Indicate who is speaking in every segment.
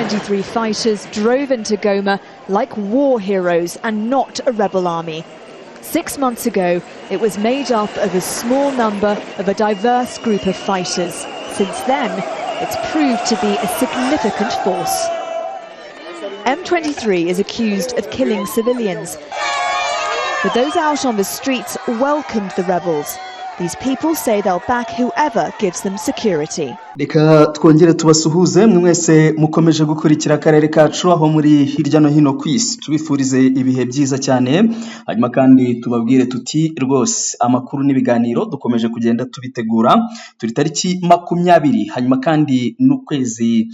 Speaker 1: M23 fighters drove into Goma like war heroes and not a rebel army. 6 months ago, it was made up of a small number of a diverse group of fighters. Since then, it's proved to be a significant force. M23 is accused of killing civilians, but those out on the streets welcomed the rebels. These people say they'll back whoever gives them security.
Speaker 2: Reka twongere tubasuhuze mwese mukomeje gukurikira akarere kacu aho muri hirya no hino kwisi tubifurize ibihe byiza cyane hanyuma kandi tubabwire tuti rwose amakuru n'ibiganiro dukomeje kugenda tubitegura turi tariki 20 hanyuma kandi n'ukwezi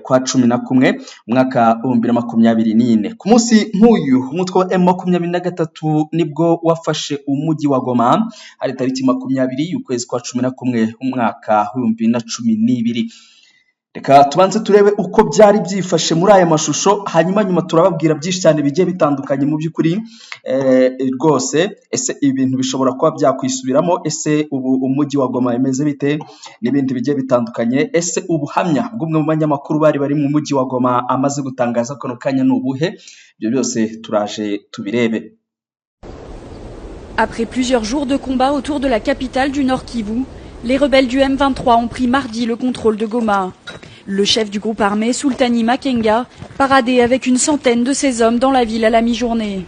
Speaker 2: kwa 11 mwaka 2024 ku munsi nk'uyu umutwe wa M23 nibwo wafashe umujyi wa Goma ari tariki 20 y'ukwezi kwa 11 umwaka 2012. Reka tubanze turebe uko byari byifashe muri aya mashusho hanyuma nyuma turababwira byinshi cyane bigiye bitandukanye mu by'ukuri rwose ese ibintu bishobora kuba byakwisubiramo ese ubu umujyi wa Goma emeze bite n'ibindi bigiye bitandukanye ese ubuhamya bw'umwe mu banyamakuru bari mu mujyi wa Goma amaze gutangaza ko kanya n'ubuhe byo byose turaje tubirebe.
Speaker 3: Après plusieurs jours de combat autour de la capitale du Nord Kivu, les rebelles du M23 ont pris mardi le contrôle de Goma. Le chef du groupe armé, Sultani Makenga, paradait avec une centaine de ses hommes dans la ville à la mi-journée.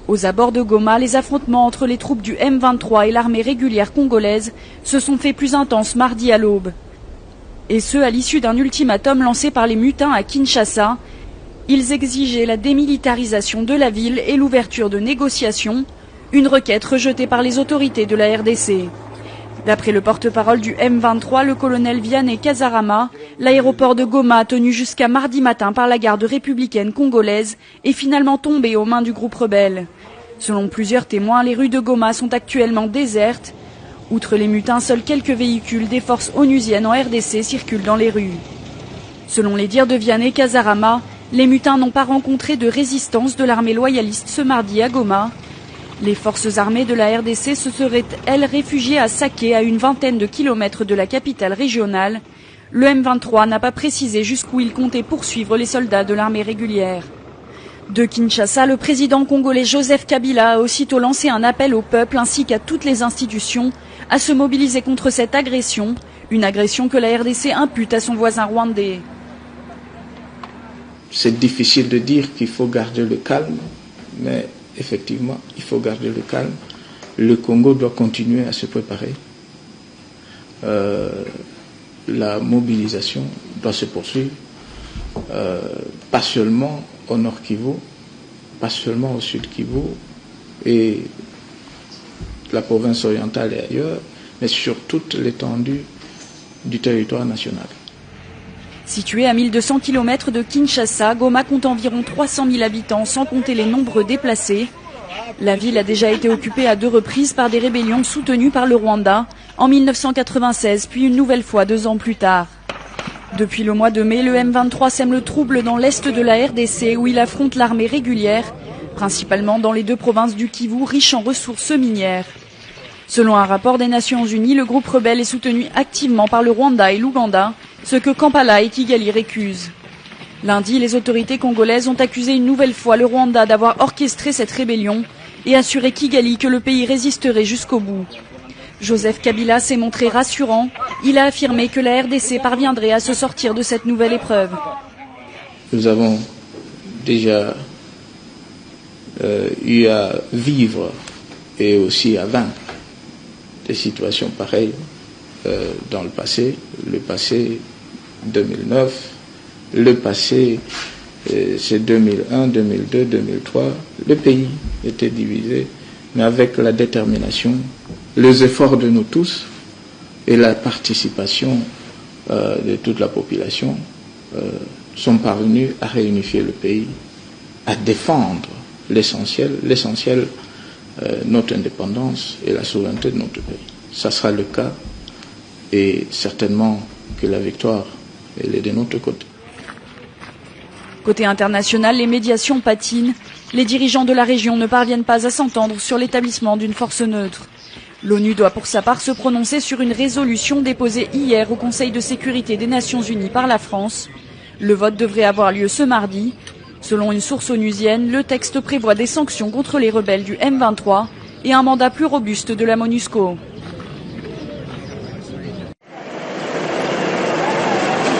Speaker 3: Aux abords de Goma, les affrontements entre les troupes du M23 et l'armée régulière congolaise se sont faits plus intenses mardi à l'aube. Et ce, à l'issue d'un ultimatum lancé par les mutins à Kinshasa. Ils exigeaient la démilitarisation de la ville et l'ouverture de négociations, une requête rejetée par les autorités de la RDC. D'après le porte-parole du M23, le colonel Vianney Kazarama, l'aéroport de Goma, tenu jusqu'à mardi matin par la garde républicaine congolaise, est finalement tombé aux mains du groupe rebelle. Selon plusieurs témoins, les rues de Goma sont actuellement désertes. Outre les mutins, seuls quelques véhicules des forces onusiennes en RDC circulent dans les rues. Selon les dires de Vianney Kazarama, les mutins n'ont pas rencontré de résistance de l'armée loyaliste ce mardi à Goma. Les forces armées de la RDC se seraient, elles, réfugiées à Saké, à une vingtaine de kilomètres de la capitale régionale. Le M23 n'a pas précisé jusqu'où il comptait poursuivre les soldats de l'armée régulière. De Kinshasa, le président congolais Joseph Kabila a aussitôt lancé un appel au peuple ainsi qu'à toutes les institutions à se mobiliser contre cette agression, une agression que la RDC impute à son voisin rwandais.
Speaker 4: C'est difficile de dire qu'il faut garder le calme, mais effectivement, il faut garder le calme. Le Congo doit continuer à se préparer. La mobilisation doit se poursuivre, pas seulement au Nord Kivu, pas seulement au Sud Kivu et la province orientale et ailleurs, mais sur toute l'étendue du territoire national.
Speaker 3: Située à 1200 km de Kinshasa, Goma compte environ 300 000 habitants, sans compter les nombreux déplacés. La ville a déjà été occupée à 2 reprises par des rébellions soutenues par le Rwanda, en 1996, puis une nouvelle fois 2 ans plus tard. Depuis le mois de mai, le M23 sème le trouble dans l'est de la RDC, où il affronte l'armée régulière, principalement dans les 2 provinces du Kivu, riches en ressources minières. Selon un rapport des Nations Unies, le groupe rebelle est soutenu activement par le Rwanda et l'Ouganda, ce que Kampala et Kigali récusent. Lundi, les autorités congolaises ont accusé une nouvelle fois le Rwanda d'avoir orchestré cette rébellion et assuré Kigali que le pays résisterait jusqu'au bout. Joseph Kabila s'est montré rassurant. Il a affirmé que la RDC parviendrait à se sortir de cette nouvelle épreuve.
Speaker 4: Nous avons déjà eu à vivre et aussi à vaincre des situations pareilles dans le passé 2009, le passé c'est 2001, 2002, 2003, le pays était divisé, mais avec la détermination, les efforts de nous tous et la participation de toute la population sont parvenus à réunifier le pays, à défendre l'essentiel, notre indépendance et la souveraineté de notre pays. Ça sera le cas et certainement que la victoire elle est de notre côté.
Speaker 3: Côté international, les médiations patinent. Les dirigeants de la région ne parviennent pas à s'entendre sur l'établissement d'une force neutre. L'ONU doit pour sa part se prononcer sur une résolution déposée hier au Conseil de sécurité des Nations Unies par la France. Le vote devrait avoir lieu ce mardi. Selon une source onusienne, le texte prévoit des sanctions contre les rebelles du M23 et un mandat plus robuste de la MONUSCO.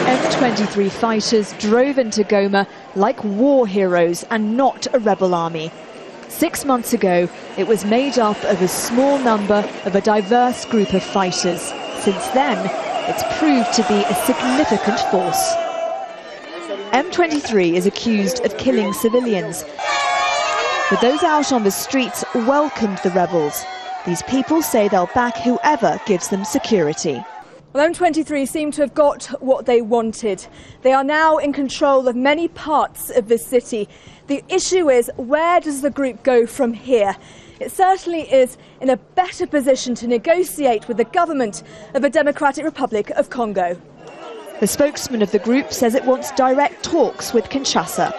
Speaker 1: M23 fighters drove into Goma like war heroes and not a rebel army. 6 months ago, it was made up of a small number of a diverse group of fighters. Since then, it's proved to be a significant force. M23 is accused of killing civilians, but those out on the streets welcomed the rebels. These people say they'll back whoever gives them security.
Speaker 5: Well, M23 seem to have got what they wanted. They are now in control of many parts of the city. The issue is, where does the group go from here? It certainly is in a better position to negotiate with the government of the Democratic Republic of Congo.
Speaker 1: The spokesman of the group says it wants direct talks with Kinshasa.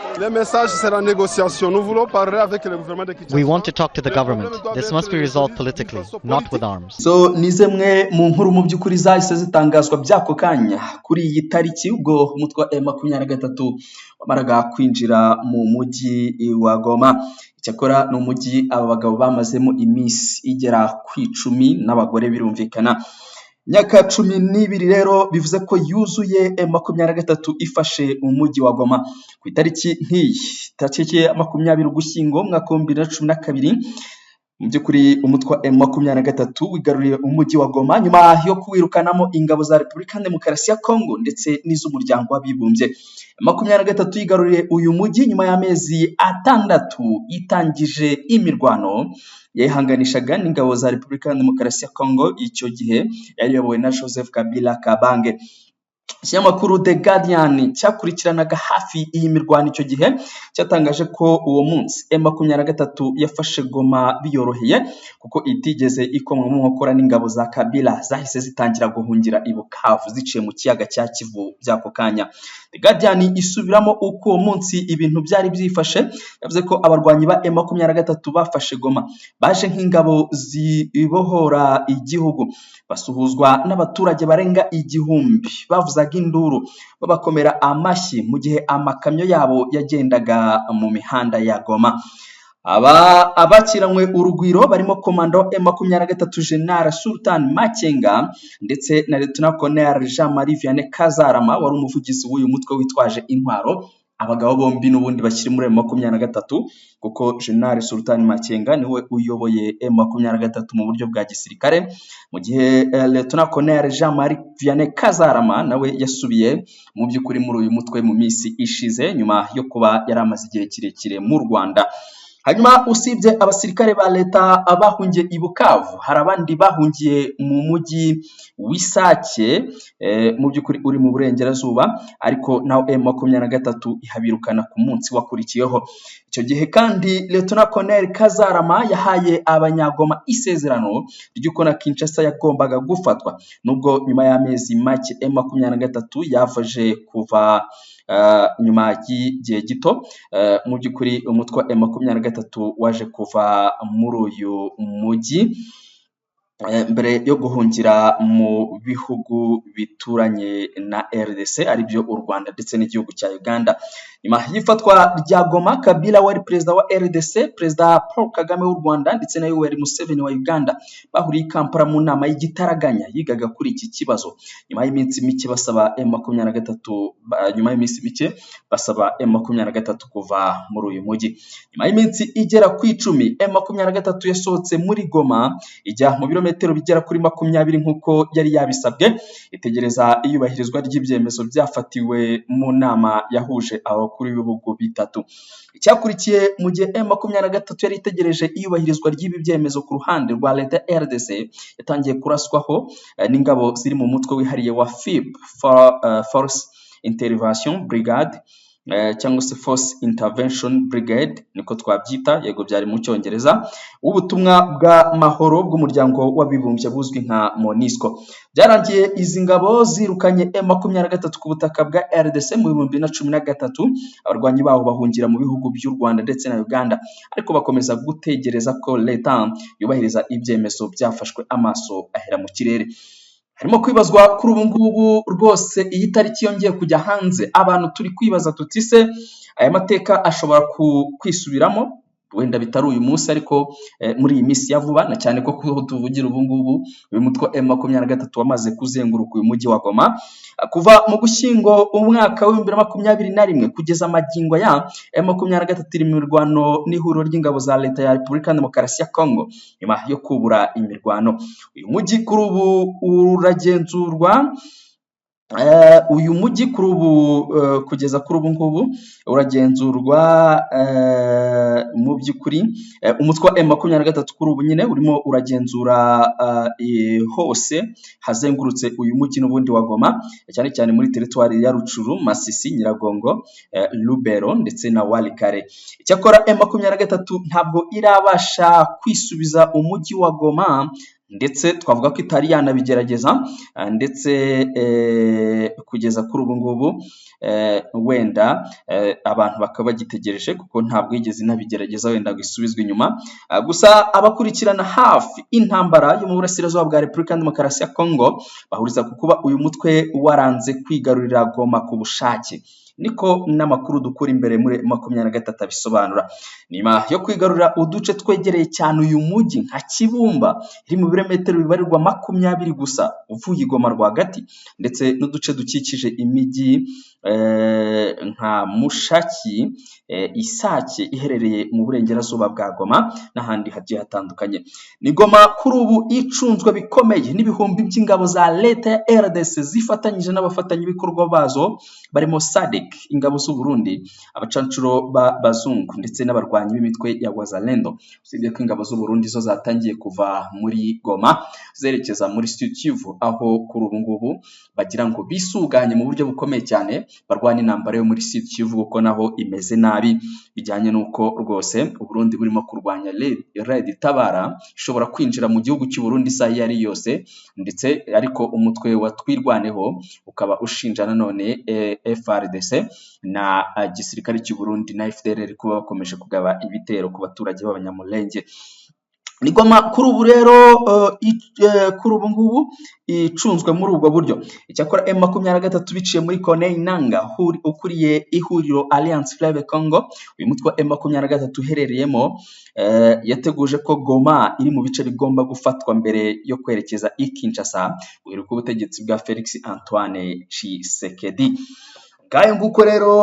Speaker 6: We want to talk to the government. This must be resolved politically, not with arms.
Speaker 2: So ni zimwe mu nkuru mu by'ukuri zahise zitangazwa by'ako kanya kuri iyi tariki ubwo umutwe wa M23 wamaraga kwinjira mu mujyi wa Goma. Icyakora ni umujyi aba bagabo bamazemo iminsi igera ku 10 n'abagore birumvikana. Myaka 12 rero bivuze ko yuzuye M23 ifashe umujyi wa Goma ku itariki nk'iyi tariki 20 Ugushyingo mwaka 2012. Mu by'ukuri umutwe wa M23 wigaruriye umujyi wa Goma nyuma yo kuwirukanamo ingabo za Repubulika Demokarasi ya Kongo ndetse n'iz'umuryango w'abibumbye. M23 yigaruriye uyu mujyi nyuma y'amezi 6 itangije imirwano yayihanganishaga n'ingabo za Repubulika Demokarasi ya Kongo icyo gihe yayobowe na Joseph Kabila Kabange. Ikinyamakuru The Guardian cyakurikiranaga hafi iyi mirwano icyo gihe cyatangaje ko uwo munsi M23 yafashe Goma biyoroheye kuko itigeze ikomwa mu nkokora n'ingabo za Kabila zahise zitangira guhungira i Bukavu ziciye mu kiyaga cya Kivu by'ako kanya. The Guardian isubiramo uko uwo munsi ibintu byari byifashe, yavuze ko abarwanyi ba M23 bafashe Goma baje nk'ingabo zibohora igihugu, basuhuzwa n'abaturage barenga igihumbi bavuzaga induru babakomera amashyi mu gihe amakamyo yabo yagendaga mu mihanda ya Goma. Abakiranywe urugwiro barimo komando M23 General Sultan Makenga ndetse na Lieutenant Colonel Jean-Marie Vianney Kazarama wari umuvugizi w'uyu mutwe witwaje intwaro. Abagabo bombi n'ubundi bakiri muri M23 kuko General Sultan Makenga niwe uyoboye M23 mu buryo bwa gisirikare, mu gihe Lieutenant Colonel Jean-Marie Vianney Kazarama nawe yasubiye mu by'ukuri muri uyu mutwe mu minsi ishize nyuma yo kuba yaramaze igihe kirekire mu Rwanda. Hanyuma usibye abasirikare ba leta abahungiye i Bukavu hari abandi bahungiye mu mujyi w'Isake mu by'ukuri uri mu burengerazuba, ariko naho M23 ihabirukana ku munsi wakurikiyeho. Icyo gihe kandi Lieutenant Colonel Kazarama yahaye abanyagoma isezerano ry'uko na Kinshasa yagombaga gufatwa, nubwo nyuma y'amezi make M23 yafaje kuva nyuma y'igihe gito. Mu by'ukuri umutwe wa M23 waje kuva muri uyu mujyi mbere yo guhungira mu bihugu bituranye na RDC aribyo u Rwanda ndetse n'igihugu cya Uganda. Nyuma y'ifatwa rya Goma, Kabila wari perezida wa RDC, perezida Paul Kagame w'u Rwanda ndetse na Yoweri Museveni wa Uganda bahuriye Kampala mu nama y'igitaraganya yigaga kuri iki kibazo. Nyuma y'iminsi mike basaba M23 kuva muri uyu mujyi. Nyuma y'iminsi igera ku 10 M23 yasohotse muri Goma ijya mu birometero bigera kuri 20 nk'uko yari yabisabwe, itegereza iyubahirizwa ry'ibyemezo byafatiwe mu nama yahuje abakuru b'ibihugu bitatu. Icyakurikiye mu gihe M23 yari itegereje iyubahirizwa ry'ibi byemezo ku ruhande rwa leta RDC yatangiye kuraswaho n'ingabo ziri mu mutwe wihariye wa FIB, Force Intervention Brigade cyangwa se Force Intervention Brigade niko twabyita, yego byari mu Cyongereza, ubutumwa bwa mahoro bw'umuryango w'abibumbye buzwi nka MONUSCO. Byarangiye izi ngabo zirukanye M23 ku butaka bwa RDC mu 2013, abarwanyi baho bahungira mu bihugu by'u Rwanda ndetse na Uganda, ariko bakomeza gutegereza ko leta yubahiriza ibyemezo byafashwe amaso ahera mu kirere. harimo kwibazwa kuri ubu ngubu rwose iyi tariki yongeye kujya hanze, abantu turi kwibaza tuti se aya mateka ashobora kwisubiramo, wenda bitari uyu munsi ariko muri iyi minsi ya vuba, na cyane ko tuvugira ubu ngubu uyu mutwe M23 wamaze kuzenguruka uyu mujyi wa Goma kuva mu Gushyingo umwaka wa 2021 kugeza magingo ya M23 iri mu mirwano n'ihuriro ry'ingabo za leta ya Repubulika ya Demokarasi ya Congo nyuma yo kubura imirwano. Uyu mujyi kuri ubu uragenzurwa uyu mujyi kuri ubu kugeza kuri ubu ngubu uragenzurwa mu by'ukuri umutwe wa M23 kuri ubu nyine urimo uragenzura hose hazengurutse uyu mujyi n'ubundi wa Goma, cyane cyane muri teritwari ya Rucuru, Masisi, Nyiragongo, Lubero ndetse na Walikare. Icyakora M23 ntabwo irabasha kwisubiza umujyi wa Goma, ndetse twavuga ko itari yanabigerageza, ndetse kugeza kuri ubu ngubu wenda abantu bakaba bagitegereje kuko ntabwo yigeze inabigerageza wenda gusubizwa inyuma. Gusa abakurikirana hafi intambara yo mu burasirazuba bwa Repubulika ya Demokarasi ya Congo bahuriza ku kuba uyu mutwe waranze kwigarurira Goma ku bushake, niko n'amakuru dukura imbere muri 23 bisobanura. Nyuma yo kwigarurira uduce twegereye cyane uyu mujyi nka Kibumba iri mu birometero bibarirwa 20 gusa uvuye Goma rwagati, ndetse n'uduce dukikije imijyi nka Mushaki, Isake iherereye mu burengerazuba bwa Goma n'ahandi hagiye hatandukanye. Ni Goma kuri ubu icunzwe bikomeye n'ibihumbi by'ingabo za leta ya RDC zifatanyije n'abafatanyabikorwa bazo barimo SADC, ingabo z'u Burundi, abacancuro bazungu ndetse n'abarwanyi b'imitwe ya Wazalendo. Usibye ko ingabo z'u Burundi zo zatangiye kuva muri Goma zerekeza muri Sud Kivu, aho kuri ubu ngubu bagira ngo bisuganye mu buryo bukomeye cyane barwana intambara yo muri Sud Kivu kuko naho imeze nabi, bijyanye nuko rwose u Burundi burimo kurwanya Red Tabara ishobora kwinjira mu gihugu cy'u Burundi isaha iyo ari yose, ndetse ariko umutwe wa Twirwaneho ukaba ushinja nanone FARDC na gisirikare cy'u Burundi na FDLR kuba bakomeje kugaba ibitero ku baturage b'abanyamulenge. Ni Goma kuri ubu rero kuri ubu ngubu icunzwe muri ubwo buryo. Icyakora M23 biciye muri Corneille Nangaa ukuriye ihuriro Alliance Fleuve Congo, uyu mutwe wa M23 uherereyemo yateguje ko Goma iri mu bice bigomba gufatwa mbere yo kwerekeza i Kinshasa guheruka ubutegetsi bwa Felix Antoine Tshisekedi. Ngayo nguko rero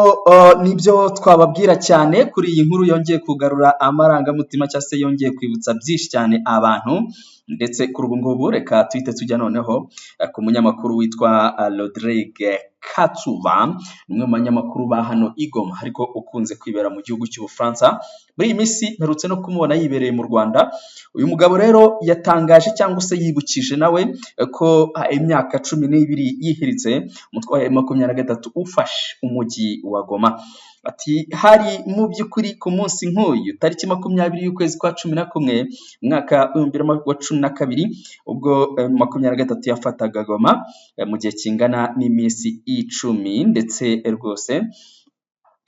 Speaker 2: nibyo twababwira cyane kuri iyi nkuru yongeye kugarura amarangamutima cyangwa se yongeye kwibutsa byinshi cyane abantu, ndetse kuri ubu ngubu reka twite tujya noneho ku munyamakuru witwa Rodrigue Katsuba, umwe mu banyamakuru ba hano i Goma ariko ukunze kwibera mu gihugu cy'Ubufaransa. Muri iyi minsi mperutse no kumubona yibereye mu Rwanda. Uyu mugabo rero yatangaje cyangwa se yibukije nawe ko imyaka 12 yihiritse umutwe wa M23 ufashe umujyi wa Goma. Ati hari mu by'ukuri ku munsi nk'uyu tariki 20 y'ukwezi kwa 11 mwaka 2012 ubwo 23 yafataga Goma mu gihe kingana n'iminsi 10, ndetse rwose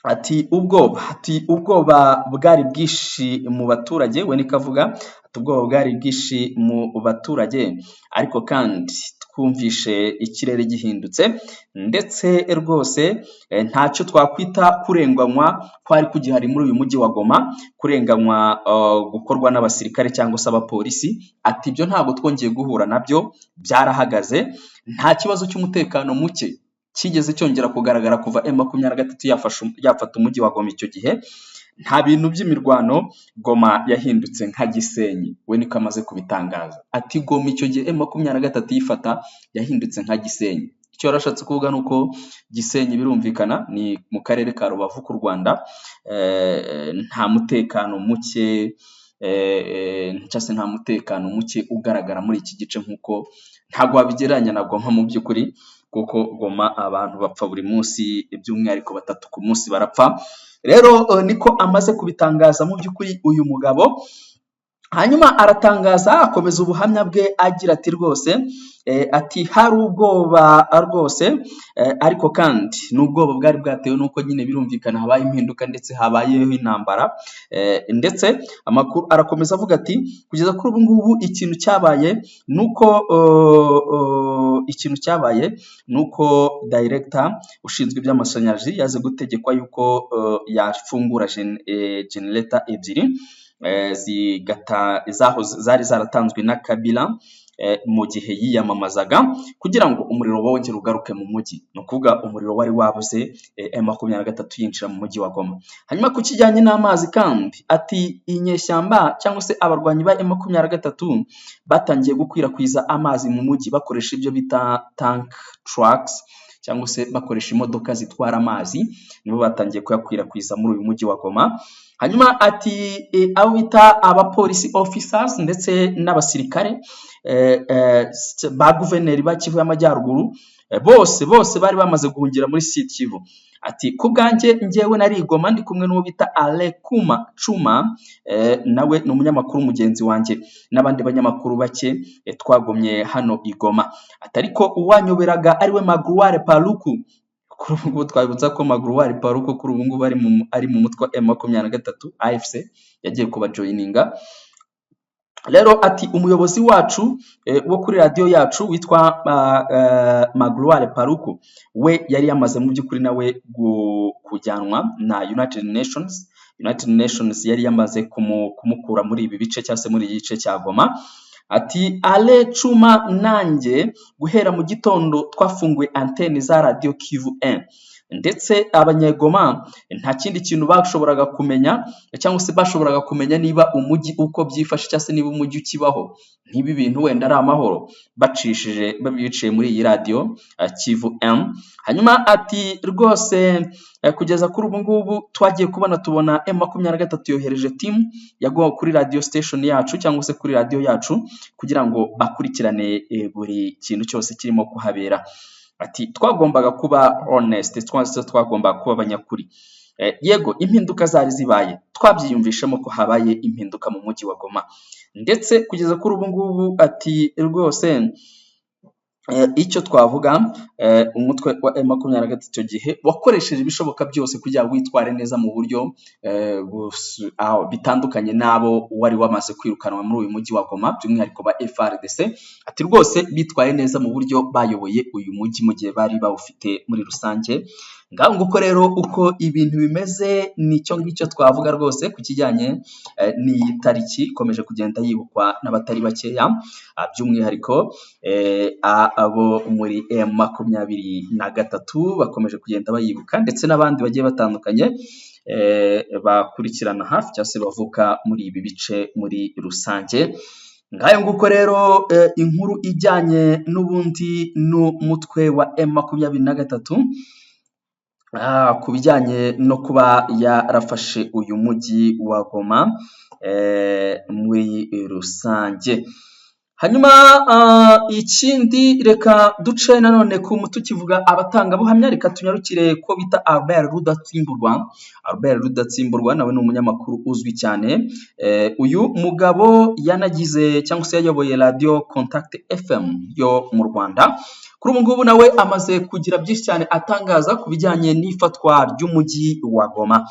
Speaker 2: ati ubwoba bwari bwishi mu baturage, we nikavuga ubwoba bwari bwishi mu baturage, ariko kandi twumvishe ikirere gihindutse, ndetse rwose ntacyo twakwita kurenganywa kwari kugihari muri uyu mujyi wa Goma, kurenganywa gukorwa n'abasirikare cyangwa se abapolisi. Ati ibyo ntabwo twongeye guhura nabyo, byarahagaze, nta kibazo cy'umutekano muke kigeze cyongera kugaragara kuva M23 yafata umujyi wa Goma. Icyo gihe nta bintu by'imirwano, Goma yahindutse nka Gisenyi, we niko amaze kubitangaza. Ati Goma icyo gihe M23 yifata yahindutse nka Gisenyi. Icyo yarashatse kuvuga nuko Gisenyi birumvikana ni mu karere ka Rubavu ku Rwanda, nta mutekano muke nta mutekano muke ugaragara muri iki gice, nkuko ntago wabigeranya na Goma mu by'ukuri, kuko Goma abantu bapfa buri munsi, by'umwihariko 3 ku munsi barapfa. Rero niko amaze kubitangaza mu by'ukuri uyu mugabo. hanyuma aratangaza akomeza ubuhamya bwe agira ati rwose ati hari ubwoba rwose ariko kandi n'ubwoba bwari bwatewe nuko nyine birumvikana habaye impinduka ndetse habayeho intambara ndetse amakuru arakomeza avuga ati kugeza kuri ubu ngubu ikintu cyabaye nuko director ushinzwe iby'amashanyarazi yaze gutegekwa yuko yafungura generator ebyiri zari zaratanzwe na Kabila mu gihe yiyamamazaga kugira ngo umuriro wongere ugaruke mu mujyi. No kuvuga umuriro wari wabuze M23 yinjira mu mujyi wa Goma. Hanyuma ku kijyanye n'amazi kandi ati inyeshyamba cyangwa se abarwanyi ba M23 batangiye gukwirakwiza amazi mu mujyi bakoresha ibyo bita tank trucks cyangwa se bakoresha imodoka zitwara amazi, nibo batangiye kuyakwirakwiza muri uyu mujyi wa Goma. Hanyuma ati abo bita abapolisi officers ndetse n'abasirikare ba guverineri ba Kivu y'Amajyaruguru bose bari bamaze guhungira muri Sud Kivu. Ati kubwanjye njyewe nari i Goma ndi kumwe n'uwo bita Alekuma Chuma nawe ni umunyamakuru mugenzi wanjye n'abandi banyamakuru bake twagomye hano i Goma. Atariko uwanyoberaga ariwe Magruare Paluku. Kuri ubu ngubu twabibutsa ko Magruare Paluku kuri ubu ngubu ari mu mutwe wa M23 AFC yagiye kubajoyininga. Rero ati umuyobozi wacu wo kuri radio yacu witwa Magruare Paluku we yari yamaze mu by'ukuri nawe kujyanwa na United Nations yari yamaze kumukura muri ibi bice cyangwa se muri iki gice cya Goma. Ati Ale Chuma nanjye guhera mu gitondo twafunguye antenne za radio Kivu 1 ndetse abanyegoma nta kindi kintu bashoboraga kumenya cyangwa se bashoboraga kumenya niba umujyi uko byifashe cyangwa se niba umujyi ukibaho, niba ibintu wenda ari amahoro babiciye muri iyi radio Kivu 1. Hanyuma ati rwose kugeza kuri ubu ngubu twagiye tubona M23 yohereje team yago kuri radio station yacu cyangwa se kuri radio yacu kugira ngo bakurikirane buri kintu cyose kirimo kuhabera. Ati twagombaga kuba honest, twagombaga kuba abanyakuri. Yego impinduka zari zibaye, twabyiyumvishemo ko habaye impinduka mu mujyi wa Goma ndetse kugeza kuri ubu ngubu ati rwose icyo twavuga umutwe wa M23 icyo gihe wakoresheje ibishoboka byose kugira witware neza mu buryo bitandukanye nabo wari wamaze kwirukanwa muri uyu mujyi wa Goma by'umwihariko ba FARDC. Ati rwose bitwaye neza mu buryo bayoboye uyu mujyi mu gihe bari bawufite muri rusange. Ngaho nguko rero uko ibintu bimeze nicyo ngicyo twavuga rwose ku kijyanye n'iyi tariki ikomeje kugenda yibukwa n'abatari bakeya by'umwihariko abo muri M23 bakomeje kugenda bayibuka ndetse n'abandi bagiye batandukanye bakurikirana hafi cyangwa se bavuka muri ibi bice muri rusange. Ngayo nguko rero inkuru ijyanye n'ubundi n'umutwe wa M23 ku bijyanye no kuba yarafashe uyu mujyi wa Goma muri rusange. Hanyuma ikindi reka duce nanone ku mutukivuga abatangabuhamya, reka tunyarukire ko bita Albert Rudatsimburwa nawe ni umunyamakuru uzwi cyane. Uyu mugabo yanagize cyangwa se yayoboye radio Contact FM yo mu Rwanda. Kuri ubu ngubu nawe amaze kugira byinshi cyane atangaza ku bijyanye n'ifatwa ry'umujyi wa Goma.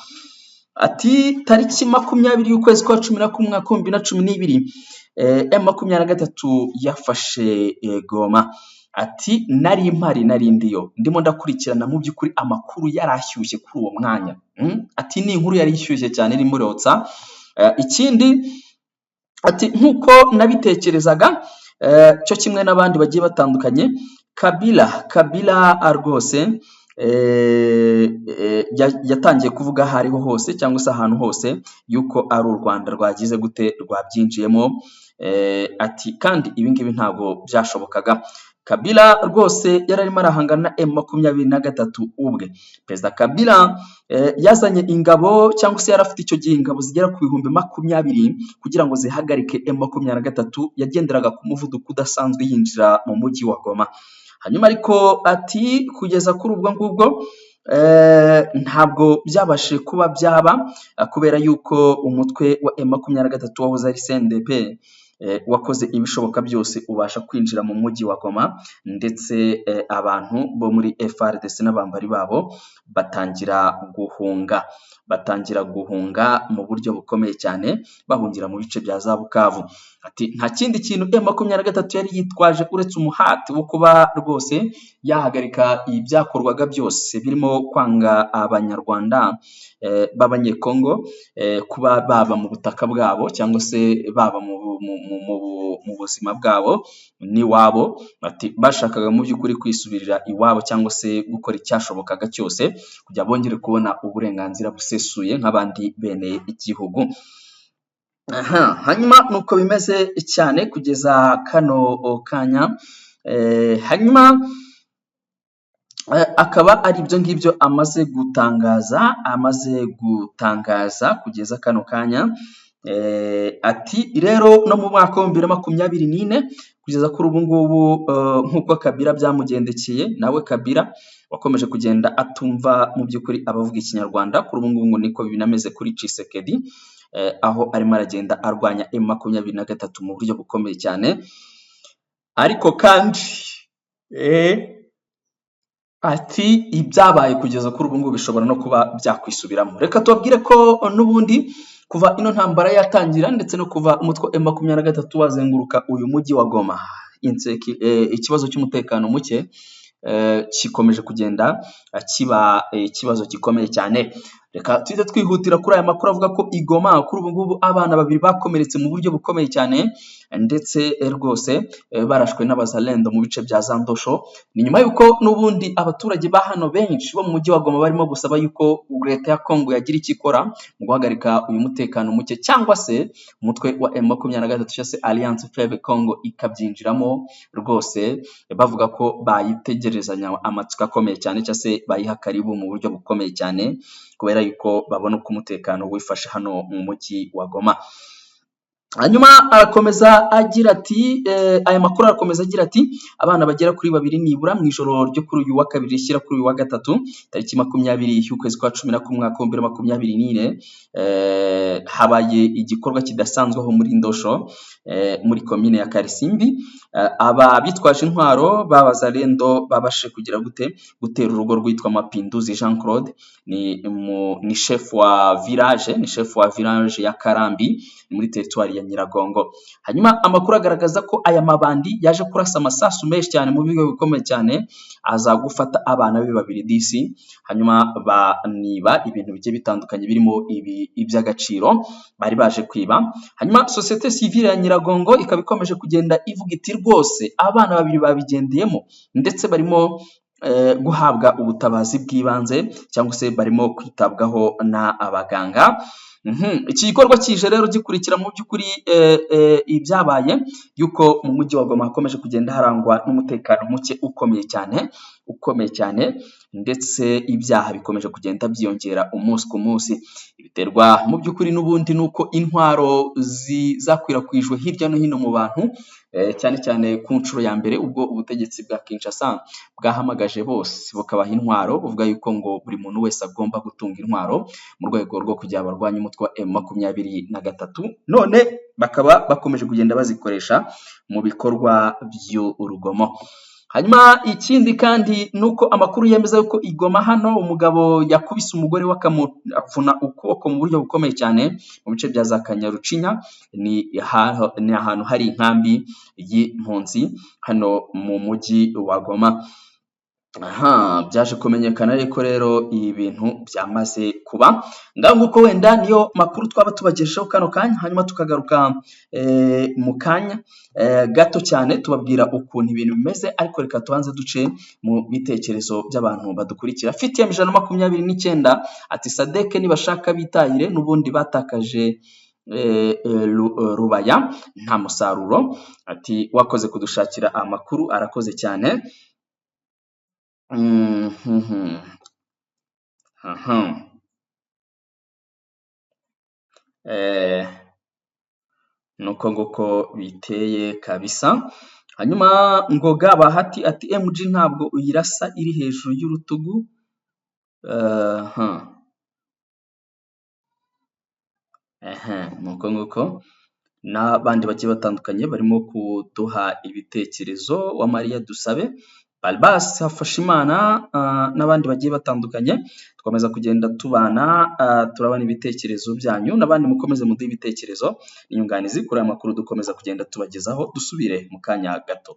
Speaker 2: Ati tariki 20 y'ukwezi kwa 11 mwaka 2012 M23 yafashe Goma. Ati nari ndiyo ndimo ndakurikirana mu by'ukuri amakuru yarashyushye kuri uwo mwanya. Ati ni inkuru yari ishyushye cyane iri murotsa. Ikindi ati nkuko nabitekerezaga cyo kimwe n'abandi bagiye batandukanye Kabila rwose yatangiye kuvuga hariho hose cyangwa se ahantu hose yuko ari u Rwanda rwagize gute rwabyinjiyemo. Ati kandi ibi ngibi ntabwo byashobokaga. Kabila rwose yararimo arahangana na M23 ubwe. Perezida Kabila yazanye ingabo cyangwa se yarafite icyo gihe ingabo zigera ku 20,000 kugira ngo zihagarike M23 yagenderaga ku muvuduko udasanzwe yinjira mu mujyi wa Goma. Hanyuma ariko ati kugeza kuri ubwo ngubwo ntabwo byabashije kuba byaba kubera yuko umutwe wa M23 wahoze ari CNDP wakoze ibishoboka byose ubasha kwinjira mu mujyi wa Goma, ndetse abantu bo muri FARDC n'abambari babo batangira guhunga mu buryo bukomeye cyane, bahungira mu bice bya za Bukavu. Ati nta kindi kintu M23 yari yitwaje uretse umuhati wo kuba rwose yahagarika ibyakorwaga byose birimo kwanga abanyarwanda b'abanyekongo kuba baba mu butaka bwabo cyangwa se baba mu buzima bwabo n'iwabo. Ati bashakaga mu by'ukuri kwisubirira iwabo cyangwa se gukora icyashobokaga cyose kugira bongere kubona uburenganzira busesuye nk'abandi bene igihugu. Hanyuma nuko bimeze cyane kugeza kano kanya. Hanyuma akaba ari ibyo ngibyo amaze gutangaza kugeza kano kanya. Ati rero no mu mwaka wa 2024 kugeza kuri ubu ngubu nk'uko Kabila byamugendekeye, nawe Kabila wakomeje kugenda atumva mu by'ukuri abavuga ikinyarwanda. Kuri ubu ngubu niko binameze kuri Tshisekedi, aho arimo aragenda arwanya M23 mu buryo bukomeye cyane. Ariko kandi ati ibyabaye kugeza kuri ubu ngubu bishobora no kuba byakwisubiramo. Reka tubabwire ko n'ubundi kuva ino ntambara yatangira ndetse no kuva umutwe M23 wazenguruka uyu mujyi wa Goma, ikibazo cy'umutekano muke kikomeje kugenda kiba ikibazo gikomeye cyane. Reka tuze twihutira kuri aya makuru avuga ko Igoma kuri ubu ngubu abana babiri bakomeretse mu buryo bukomeye cyane, ndetse rwose barashwe n'abazalendo mu bice bya Zandosho. Ni nyuma yuko n'ubundi abaturage ba hano benshi bo mu mujyi wa Goma barimo gusaba yuko leta ya Kongo yagira icyo ikora mu guhagarika uyu mutekano muke, cyangwa se umutwe wa M23 cyangwa se Alliance Fleuve Congo ikabyinjiramo rwose, bavuga ko bayitegerezanya amatsiko akomeye cyane cyangwa se bayiha karibu mu buryo bukomeye cyane, kubera yuko babona uko umutekano wifashe hano mu mujyi wa Goma. Hanyuma arakomeza agira ati aya makuru arakomeza agira ati abana bagera kuri 2 nibura mu ijoro ryo kuri uyu wa kabiri rishyira kuri uyu wa gatatu tariki 20 y'ukwezi kwa 11 mwaka wa 2024 habaye igikorwa kidasanzwe aho muri Ndosho muri komine ya Karisimbi. Aba bitwaje intwaro babazalendo babashe kugira gutera urugo rwitwa Mapinduzi Jean Claude, ni chef wa village ya Karambi muri territoire ya Nyiragongo. Hanyuma amakuru agaragaza ko aya mabandi yaje kurasa amasasu menshi cyane mu bigo bikomeye cyane, aza gufata abana be 2 disi, hanyuma baniba ibintu bigiye bitandukanye birimo iby'agaciro bari baje kwiba. Hanyuma societe civile ya Nyiragongo ikaba ikomeje kugenda ivuga iti rwose abana 2 babigendeyemo ndetse barimo guhabwa ubutabazi bw'ibanze cyangwa se barimo kwitabwaho na abaganga. Iki gikorwa kije rero gikurikira mu by'ukuri ibyabaye yuko mu mujyi wa Goma hakomeje kugenda harangwa n'umutekano muke ukomeye cyane, ndetse ibyaha bikomeje kugenda byiyongera umunsi ku munsi. Biterwa mu by'ukuri n'ubundi nuko intwaro zakwirakwijwe hirya no hino mu bantu, cyane cyane ku nshuro ya mbere ubwo ubutegetsi bwa Kinshasa bwahamagaje bose bukabaha intwaro, buvuga yuko ngo buri muntu wese agomba gutunga intwaro mu rwego rwo kugira abarwanya umutwe wa M23, none bakaba bakomeje kugenda bazikoresha mu bikorwa by'urugomo. Hanyuma ikindi kandi nuko amakuru yemeza yuko Igoma hano umugabo yakubise umugore we akamuvuna ukuboko mu buryo bukomeye cyane mu bice bya za Kanyarucinya. Ni ahantu hari inkambi y'impunzi hano mu mujyi wa Goma. Byaje kumenyekana ariko rero ibi bintu byamaze kuba nguko. Wenda niyo makuru twaba tubagejejeho kano kanya, hanyuma tukagaruka mu kanya gato cyane tubabwira ukuntu ibintu bimeze, ariko reka tubanze duce mu bitekerezo by'abantu badukurikira. Fitiye 129 ati Sadeke nibashaka bitahire n'ubundi batakaje Rubaya nta musaruro. Ati wakoze kudushakira amakuru, arakoze cyane. Nuko nguko biteye kabisa. Hanyuma Ngoga Bahati ati MG ntabwo uyirasa iri hejuru y'urutugu nuko nguko n'abandi bagiye batandukanye barimo kuduha ibitekerezo. Uwamariya Dusabe, Balbas Hafashimana n'abandi bagiye batandukanye, dukomeza kugenda tubana turabana ibitekerezo byanyu, n'abandi mukomeze muduhe ibitekerezo n'inyunganizi kuri aya makuru dukomeza kugenda tubagezaho. Dusubire mu kanya gato.